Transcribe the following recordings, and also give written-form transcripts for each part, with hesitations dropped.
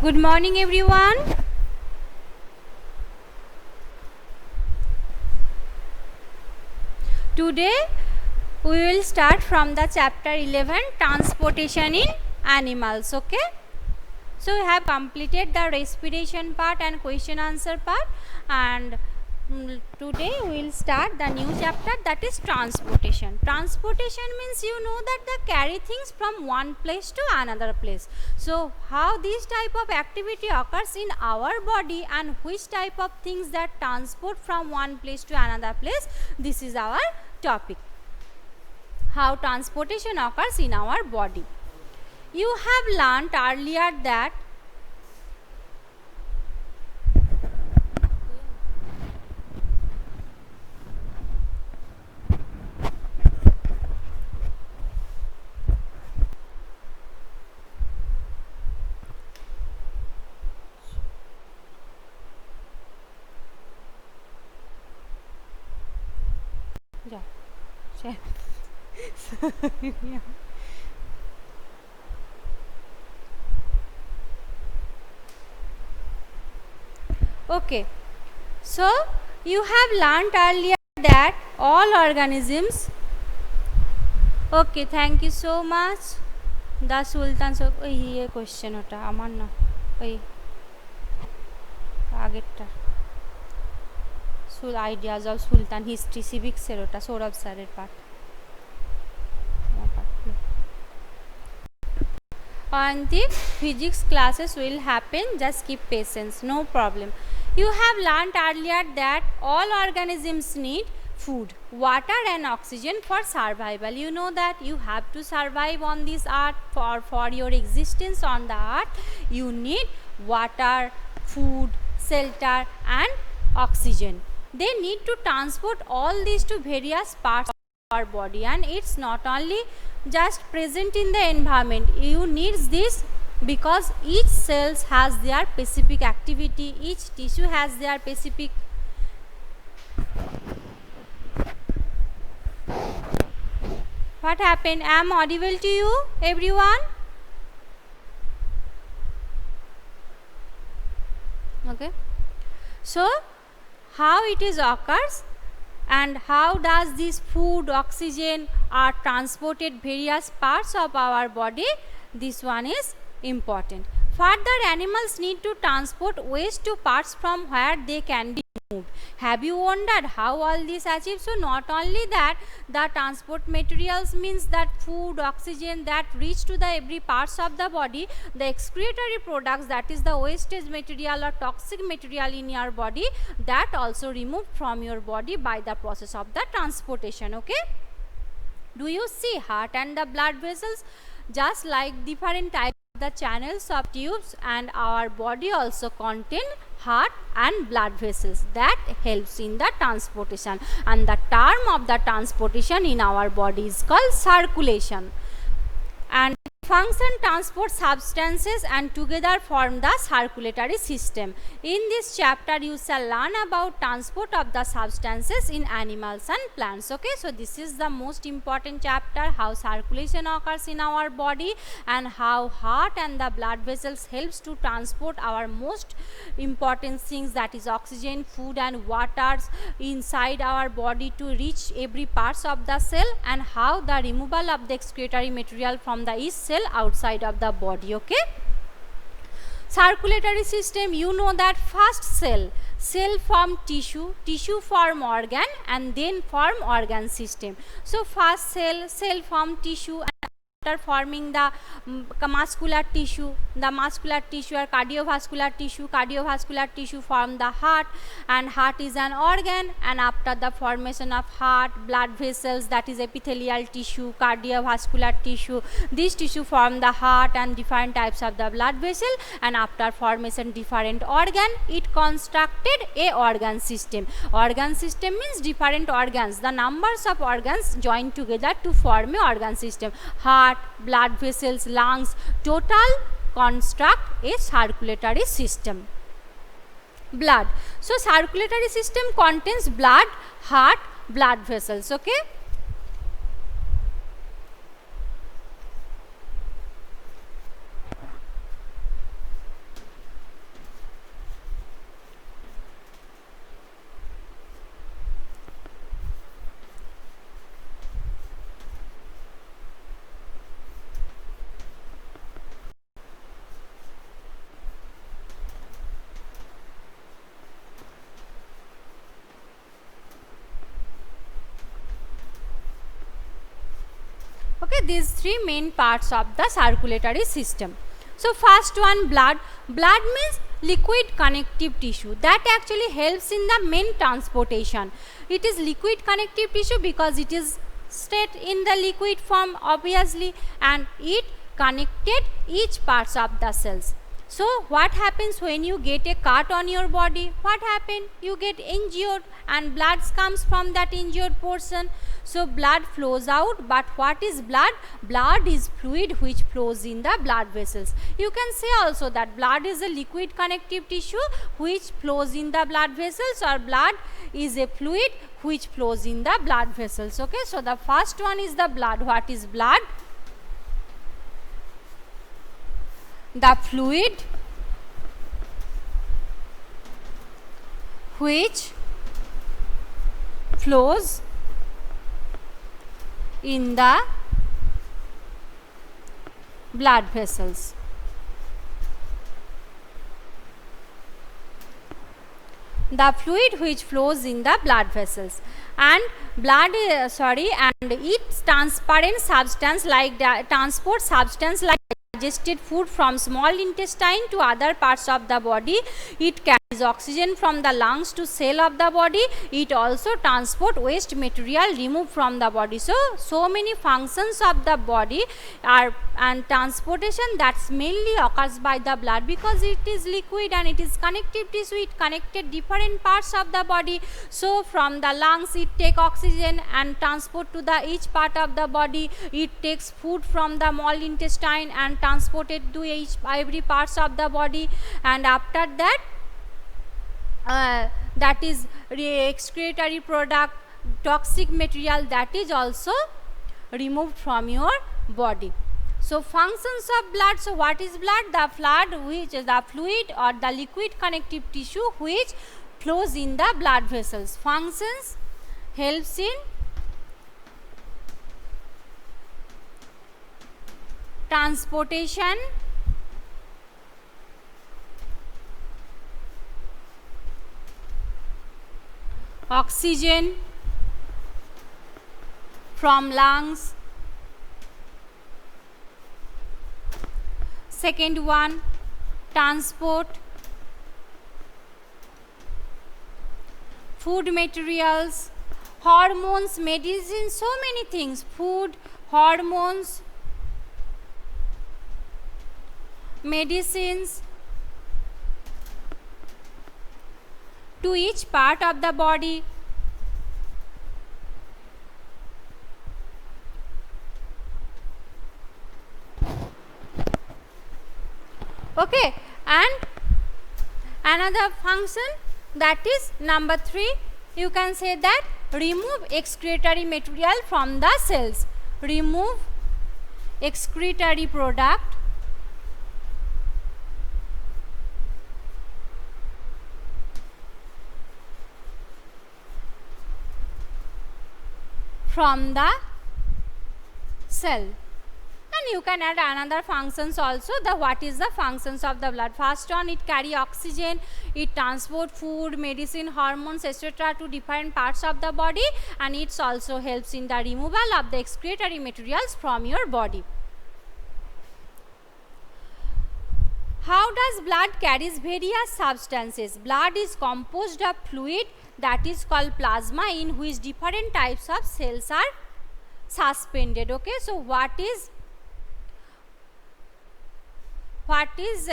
Good morning everyone. Today we will start from the chapter 11, transportation in animals. Okay, so we have completed the respiration part and question answer part, and today we will start the new chapter, that is transportation. Transportation means that they carry things from one place to another place. So how this type of activity occurs in our body and which type of things that transport from one place to another place, this is our topic. How transportation occurs in our body. You have learnt earlier that okay, so you have learnt earlier that all organisms, okay, thank you so much. The Sultan, so ये question ওটা আমার না, ওই আগেরটা ideas of Sultan history civics এর ওটা সৌরভ স্যারের পাঠ। On the physics classes will happen, just keep patience, no problem. You have learnt earlier that all organisms need food, water and oxygen for survival. You know that you have to survive on this earth. For your existence on the earth, you need water, food, shelter and oxygen. They need to transport all these to various parts of our body, and it's not only just present in the environment. You need this because each cells has their specific activity, each tissue has their specific what happened. I am audible to you everyone? Okay, so how it is occurs and how does this food, oxygen are transported various parts of our body, this one is important. Further, animals need to transport waste to parts from where they can be moved. Have you wondered how all this achieved? So not only that, the transport materials means that food, oxygen that reach to the every parts of the body, the excretory products, that is the wastage material or toxic material in your body, that also removed from your body by the process of the transportation. Okay, do you see heart and the blood vessels? Just like different types of the channels of tubes, and our body also contain heart and blood vessels that helps in the transportation, and the term of the transportation in our body is called circulation. And function transport substances and together form the circulatory system. In this chapter you shall learn about transport of the substances in animals and plants. Okay, so this is the most important chapter, how circulation occurs in our body and how heart and the blood vessels helps to transport our most important things, that is oxygen, food and waters inside our body to reach every parts of the cell, and how the removal of the excretory material from the each cell outside of the body. Okay, circulatory system, you know that first cell form tissue form organ, and then form organ system. So first cell form tissue, and after forming the muscular tissue or cardiovascular tissue form the heart, and heart is an organ, and after the formation of heart, blood vessels, that is epithelial tissue, cardiovascular tissue, this tissue form the heart and different types of the blood vessel, and after formation different organ, it constructed a organ system. Organ system means different organs, the numbers of organs joined together to form a organ system. Heart, blood vessels, lungs, total construct a circulatory system. Blood, so circulatory system contains blood, heart, blood vessels. Okay, these three main parts of the circulatory system. So first one, blood. Blood means liquid connective tissue that actually helps in the main transportation. It is liquid connective tissue because it is stayed in the liquid form obviously, and it connected each parts of the cells. So what happens when you get a cut on your body? What happens? You get injured and blood comes from that injured portion. So blood flows out, but what is blood? Blood is fluid which flows in the blood vessels. You can say also that blood is a liquid connective tissue which flows in the blood vessels, or blood is a fluid which flows in the blood vessels. Okay, so the first one is the blood. What is blood? The fluid which flows in the blood vessels. The fluid which flows in the blood vessels, and blood and its transparent substance like transport substance like digested food from small intestine to other parts of the body. It carries oxygen from the lungs to cell of the body. It also transport waste material removed from the body. So many functions of the body are, and transportation that's mainly occurs by the blood, because it is liquid and it is connective tissue. It connected different parts of the body. So from the lungs it take oxygen and transport to the each part of the body. It takes food from the small intestine and transported to every parts of the body, and after that that is excretory product, toxic material, that is also removed from your body. So functions of blood. So what is blood? The blood which is the fluid or the liquid connective tissue which flows in the blood vessels. Functions: helps in transportation, oxygen from lungs. Second one, transport food materials, hormones, medicine, so many things, food, hormones, medicines to each part of the body. Okay, and another function, that is number 3, you can say that remove excretory material from the cells. Remove excretory product from the cell. And you can add another functions also. The what is the functions of the blood? First one, it carry oxygen, it transport food, medicine, hormones, etc. to different parts of the body, and it also helps in the removal of the excretory materials from your body. How does blood carries various substances? Blood is composed of fluid that is called plasma, in which different types of cells are suspended. Okay, so what happened?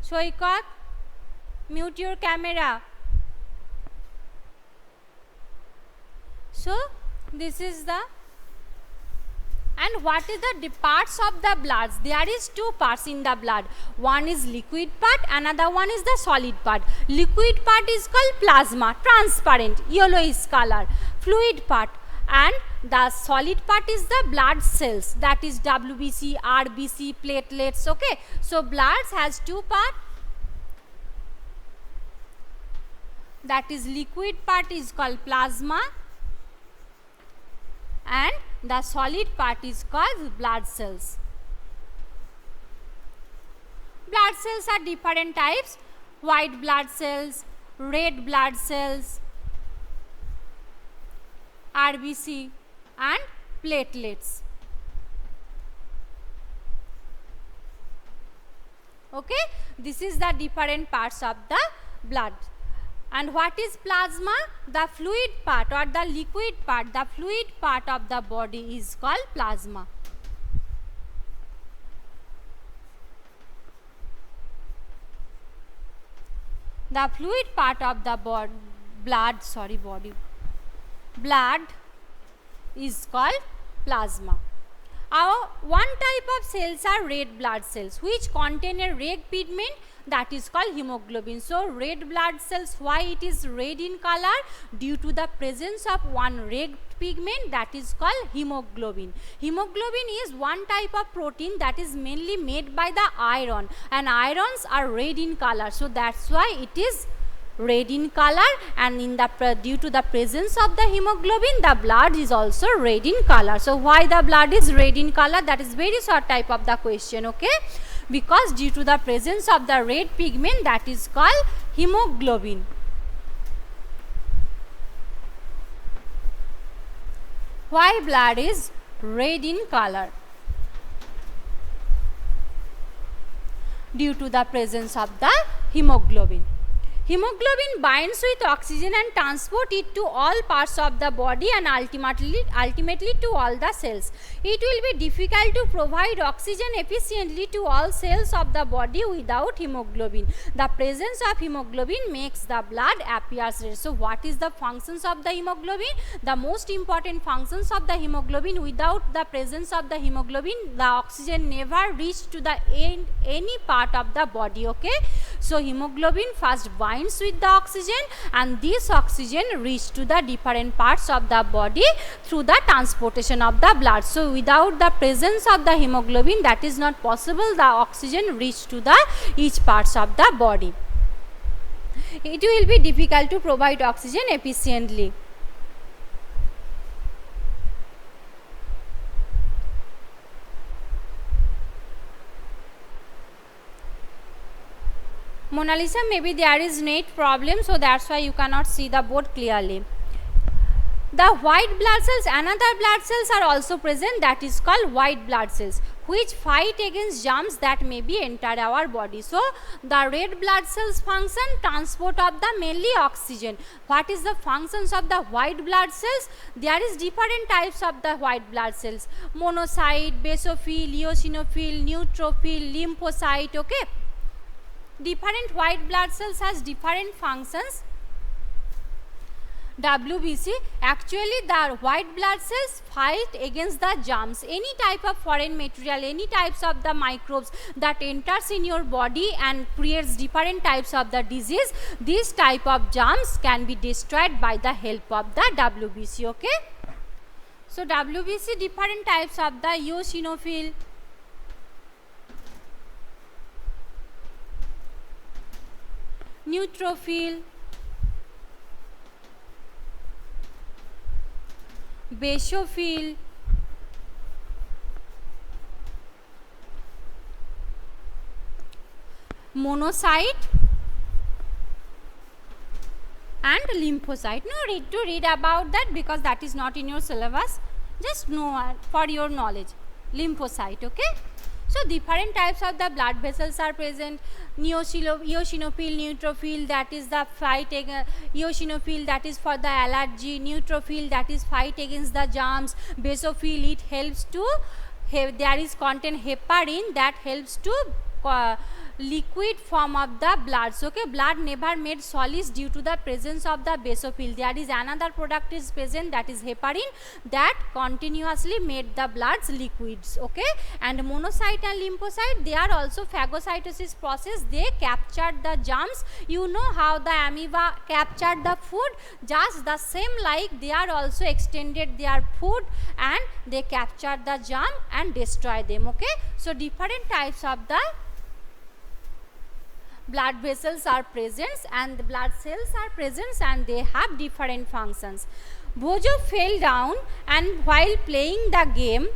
Soikat, mute your camera. So this is the, and what is the parts of the blood? There is 2 parts in the blood. One is liquid part, another one is the solid part. Liquid part is called plasma, transparent, yellowish color. Fluid part, and the solid part is the blood cells, that is WBC, RBC, platelets. Okay, so blood has 2 parts. That is liquid part is called plasma, and the solid part is called blood cells. Blood cells are different types: white blood cells, red blood cells, RBC and platelets. Okay, this is the different parts of the blood. And what is plasma? The fluid part or the liquid part, the fluid part of the body is called plasma. The fluid part of the blood is called plasma. Our one type of cells are red blood cells which contain a red pigment that is called hemoglobin. So, red blood cells, why it is red in color? Due to the presence of one red pigment that is called hemoglobin. Hemoglobin is one type of protein that is mainly made by the iron, and irons are red in color. So, that is why it is red in color, and in the due to the presence of the hemoglobin, the blood is also red in color. So, why the blood is red in color? That is very short type of the question. Okay, because due to the presence of the red pigment that is called hemoglobin. Why blood is red in color? Due to the presence of the hemoglobin. Hemoglobin binds with oxygen and transport it to all parts of the body and ultimately to all the cells. It will be difficult to provide oxygen efficiently to all cells of the body without hemoglobin. The presence of hemoglobin makes the blood appear red. So, what is the functions of the hemoglobin? The most important functions of the hemoglobin, without the presence of the hemoglobin, the oxygen never reach to the any part of the body. Okay, so hemoglobin first binds with the oxygen, and this oxygen reach to the different parts of the body through the transportation of the blood. So, without the presence of the hemoglobin, that is not possible the oxygen reach to the each parts of the body. It will be difficult to provide oxygen efficiently. Mona Lisa, maybe there is net problem, so that's why you cannot see the board clearly. The white blood cells, another blood cells are also present, that is called white blood cells, which fight against germs that may be enter our body. So, the red blood cells function transport of the mainly oxygen. What is the functions of the white blood cells? There is different types of the white blood cells: monocyte, basophil, eosinophil, neutrophil, lymphocyte. Okay, different white blood cells has different functions. WBC, actually the white blood cells fight against the germs, any type of foreign material, any types of the microbes that enters in your body and creates different types of the disease. This type of germs can be destroyed by the help of the WBC. Okay, so WBC, different types of the eosinophil, neutrophil, basophil, monocyte and lymphocyte. No need to read about that because that is not in your syllabus. Just know for your knowledge. Lymphocyte. Okay. So, different types of the blood vessels are present. Eosinophil, neutrophil, that is the fight against, eosinophil, that is for the allergy, neutrophil, that is fight against the germs, basophil, it helps to there is content heparin that helps to liquid form of the blood. So, okay, blood never made solids due to the presence of the basophil. There is another product is present, that is heparin, that continuously made the bloods liquids. Okay, and monocyte and lymphocyte, they are also phagocytosis process. They captured the germs. You know how the amoeba captured the food, just the same like they are also extended their food and they captured the germ and destroy them. Okay, so different types of the blood vessels are present and the blood cells are present and they have different functions. Bojo fell down and while playing the game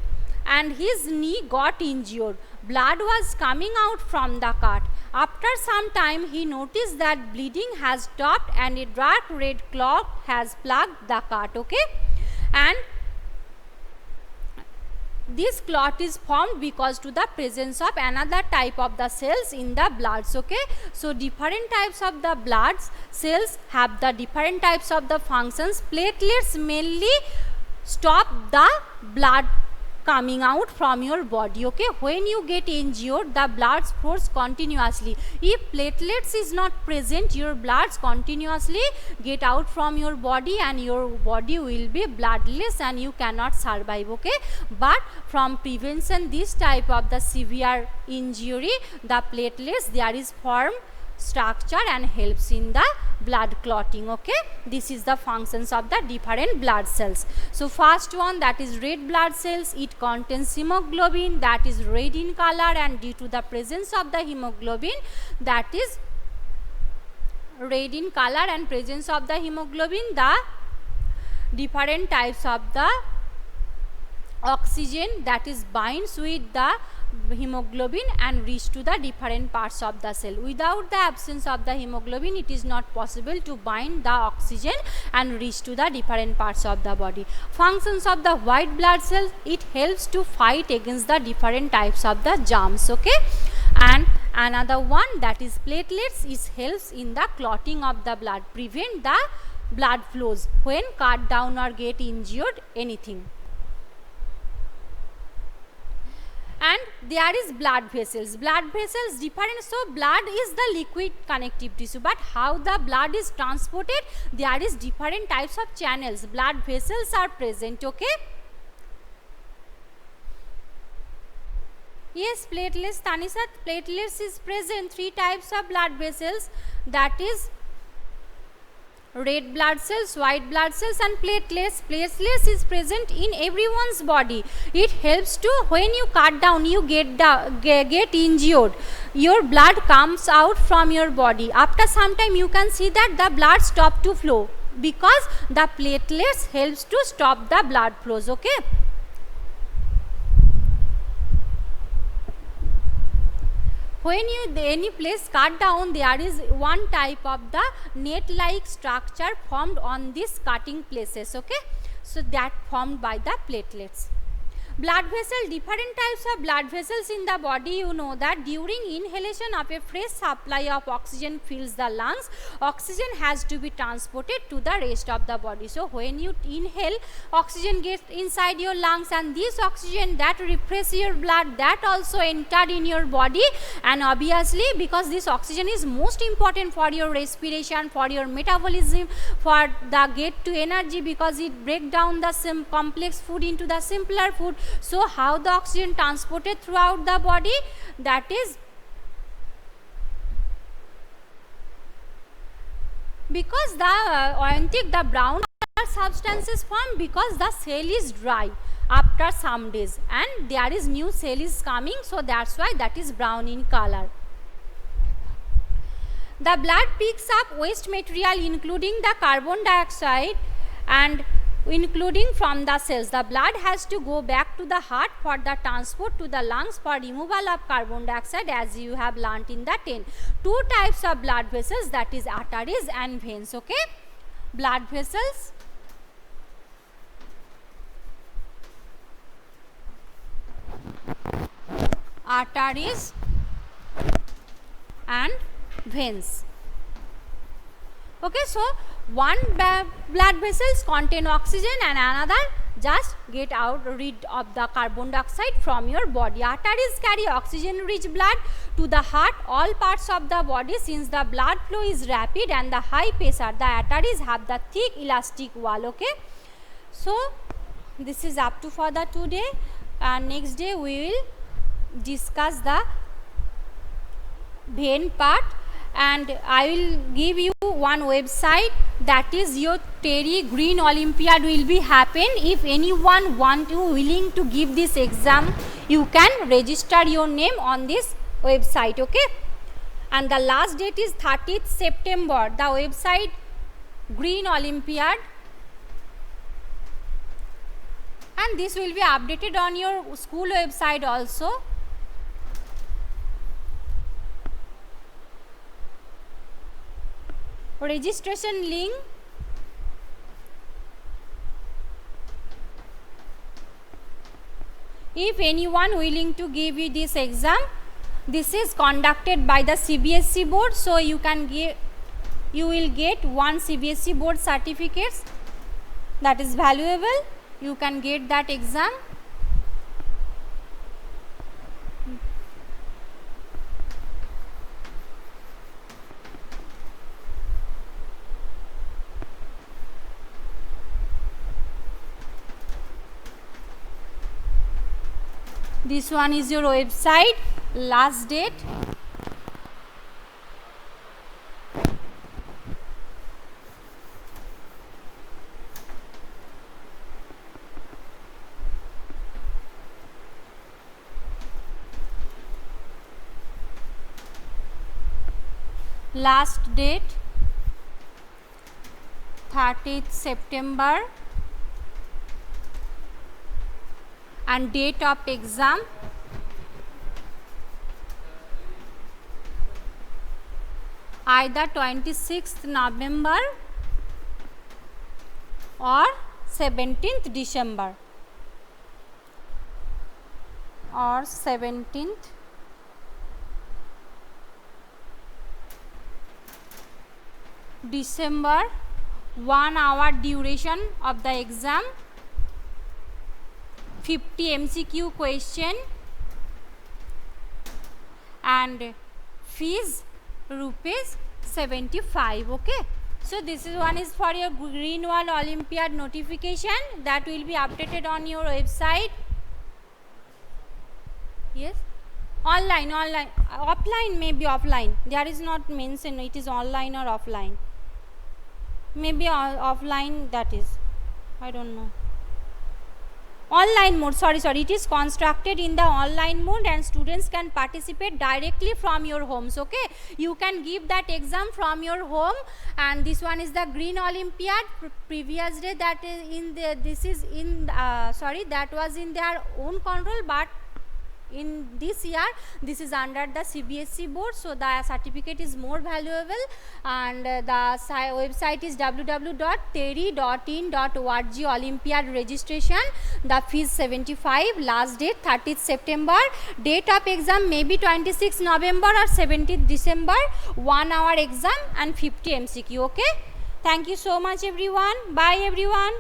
and his knee got injured. Blood was coming out from the cut. After some time, he noticed that bleeding has stopped and a dark red clot has plugged the cut, okay? And this clot is formed because to the presence of another type of the cells in the bloods, okay? So different types of the blood cells have the different types of the functions. Platelets mainly stop the blood coming out from your body, okay? When you get injured, the blood flows continuously. If platelets is not present, your bloods continuously get out from your body and your body will be bloodless and you cannot survive, okay? But from prevention this type of the severe injury, the platelets there is form structure and helps in the blood clotting, okay? This is the functions of the different blood cells. So first one, that is red blood cells. It contains hemoglobin that is red in color, and due to the presence of the hemoglobin that is red in color and presence of the hemoglobin, the different types of the oxygen that is binds with the hemoglobin and reach to the different parts of the cell. Without the absence of the hemoglobin, it is not possible to bind the oxygen and reach to the different parts of the body. Functions of the white blood cells, it helps to fight against the different types of the germs, okay? And another one, that is platelets, is helps in the clotting of the blood, prevent the blood flows when cut down or get injured anything. And there is blood vessels. Blood vessels different. So blood is the liquid connective tissue, but how the blood is transported, there is different types of channels. Blood vessels are present, okay? Yes, platelets, Tanisha, platelets is present. 3 types of blood vessels, that is red blood cells, white blood cells and platelets. Platelets is present in everyone's body. It helps to, when you cut down, you get injured, your blood comes out from your body. After some time you can see that the blood stop to flow because the platelets helps to stop the blood flows, okay? When you any place cut down, there is one type of the net like structure formed on these cutting places, okay? So that formed by the platelets. Blood vessel, different types of blood vessels in the body. You know that during inhalation of a fresh supply of oxygen fills the lungs, oxygen has to be transported to the rest of the body. So when you inhale, oxygen gets inside your lungs, and this oxygen that refreshes your blood, that also entered in your body. And obviously because this oxygen is most important for your respiration, for your metabolism, for the get to energy, because it breaks down the complex food into the simpler food. So how the oxygen transported throughout the body, that is because the the brown substances form because the cell is dry after some days and there is new cell is coming, so that's why that is brown in color. The blood picks up waste material including the carbon dioxide and including from the cells. The blood has to go back to the heart for the transport to the lungs for removal of carbon dioxide, as you have learnt in the 10. 2 types of blood vessels, that is arteries and veins, okay? Blood vessels, arteries and veins. Okay, so one blood vessels contain oxygen and another just get rid of the carbon dioxide from your body. Arteries carry oxygen rich blood to the heart, all parts of the body. Since the blood flow is rapid and the high pressure, the arteries have the thick elastic wall, okay? So this is up to for the today, and next day we will discuss the vein part. And I will give you one website, that is your Terry Green Olympiad will be happen. If anyone willing to give this exam, you can register your name on this website, okay? And the last date is 30th September. The website Green Olympiad, and this will be updated on your school website also. registration link. If anyone willing to give you this exam, this is conducted by the CBSE board, so you will get one CBSE board certificates, that is valuable. You can get that exam. This one is your website, last date. Last date 30th September and date of exam either 26th November or 17th December or 17th December. 1 hour duration of the exam, 50 MCQ question, and fees rupees 75. Okay, so this is one is for your Greenwald Olympiad notification that will be updated on your website. Yes, online, offline, maybe offline, there is not mentioned it is online or offline, maybe offline, that is, I don't know. Online mode, sorry, it is constructed in the online mode and students can participate directly from your homes. Okay, you can give that exam from your home, and this one is the Green Olympiad. Previous day that is in the, this is in that was in their own control, but in this year this is under the CBSE board, so the certificate is more valuable, and the website is www.teri.in.org. Olympiad registration, the fees 75, last date 30th September, date of exam maybe 26th November or 17th December, 1 hour exam and 50 MCQ. Okay, thank you so much everyone, bye everyone.